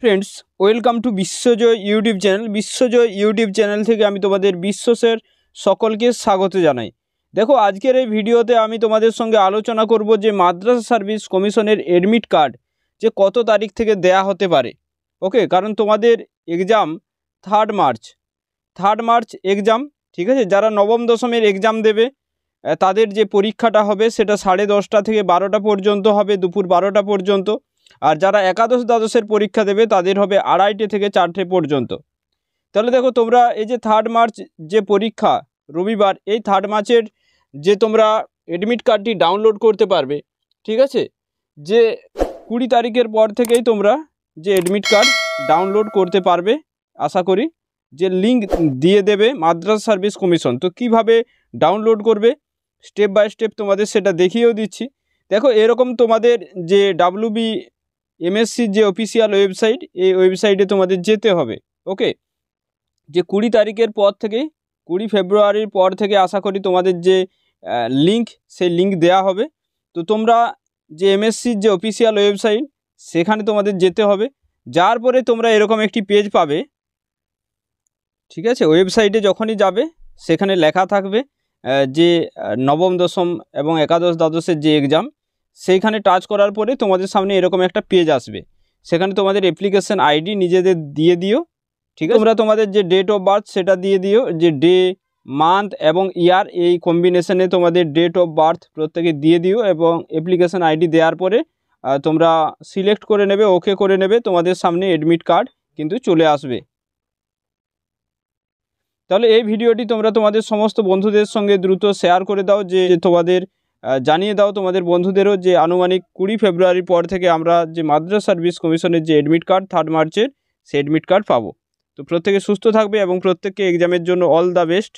Friends, welcome to Bishwajoy YouTube channel. Bishwajoy YouTube channel থেকে আমি তোমাদের বিশ্বাসের সকলকে স্বাগত জানাই। দেখো, আজকের এই ভিডিওতে আমি তোমাদের সঙ্গে আলোচনা করব যে মাদ্রাসা সার্ভিস কমিশনের এডমিট কার্ড যে কত তারিখ থেকে দেয়া হতে পারে। ওকে, কারণ তোমাদের এক্সাম 3 মার্চ এক্সাম, ঠিক আছে। যারা নবম দশমের এক্সাম দেবে তাদের যে পরীক্ষাটা হবে সেটা 10:30 থেকে 12টা পর্যন্ত হবে, দুপুর 12টা পর্যন্ত। আর যারা একাদশ দ্বাদশের পরীক্ষা দেবে তাদের হবে 2:30 থেকে 4টে পর্যন্ত। তাহলে দেখো, তোমরা এই যে 3 মার্চ যে পরীক্ষা রবিবার, এই 3 মার্চের যে তোমরা এডমিট কার্ডটি ডাউনলোড করতে পারবে, ঠিক আছে। যে 20 তারিখের পর থেকেই তোমরা যে এডমিট কার্ড ডাউনলোড করতে পারবে আশা করি। যে লিঙ্ক দিয়ে দেবে মাদ্রাসা সার্ভিস কমিশন, তো কিভাবে ডাউনলোড করবে স্টেপ বাই স্টেপ তোমাদের সেটা দেখিয়েও দিচ্ছি। দেখো, এরকম তোমাদের যে WBMSC যে অফিসিয়াল ওয়েবসাইট, এই ওয়েবসাইটে তোমাদের যেতে হবে। ওকে, যে 20 তারিখের পর থেকে 20 ফেব্রুয়ারির পর থেকে আশা করি তোমাদের যে লিঙ্ক, সেই লিঙ্ক দেয়া হবে। তো তোমরা যে MSCর যে অফিসিয়াল ওয়েবসাইট সেখানে তোমাদের যেতে হবে। যার পরে তোমরা এরকম একটি পেজ পাবে, ঠিক আছে। ওয়েবসাইটে যখনই যাবে সেখানে লেখা থাকবে যে নবম দশম এবং একাদশ দ্বাদশের যে এক্সাম, সেইখানে টাচ করার পরে তোমাদের সামনে এরকম একটা পেজ আসবে। সেখানে তোমাদের অ্যাপ্লিকেশন আইডি নিজেদের দিয়ে দিও, ঠিক আছে। তোমরা তোমাদের যে ডেট অফ বার্থ সেটা দিয়ে দিও, যে ডে, মান্থ এবং ইয়ার, এই কম্বিনেশনে তোমাদের ডেট অফ বার্থ প্রত্যেকে দিয়ে দিও। এবং অ্যাপ্লিকেশন আইডি দেওয়ার পরে তোমরা সিলেক্ট করে নেবে, ওকে করে নেবে, তোমাদের সামনে এডমিট কার্ড কিন্তু চলে আসবে। তাহলে এই ভিডিওটি তোমরা তোমাদের সমস্ত বন্ধুদের সঙ্গে দ্রুত শেয়ার করে দাও, যে তোমাদের জানিয়ে দাও তোমাদের বন্ধুদেরও যে আনুমানিক 20 ফেব্রুয়ারির পর থেকে আমরা যে মাদ্রাসা সার্ভিস কমিশনের যে এডমিট কার্ড 3 মার্চের, সেই এডমিট কার্ড পাবো। তো প্রত্যেকে সুস্থ থাকবে এবং প্রত্যেককে এক্সামের জন্য অল দ্য বেস্ট।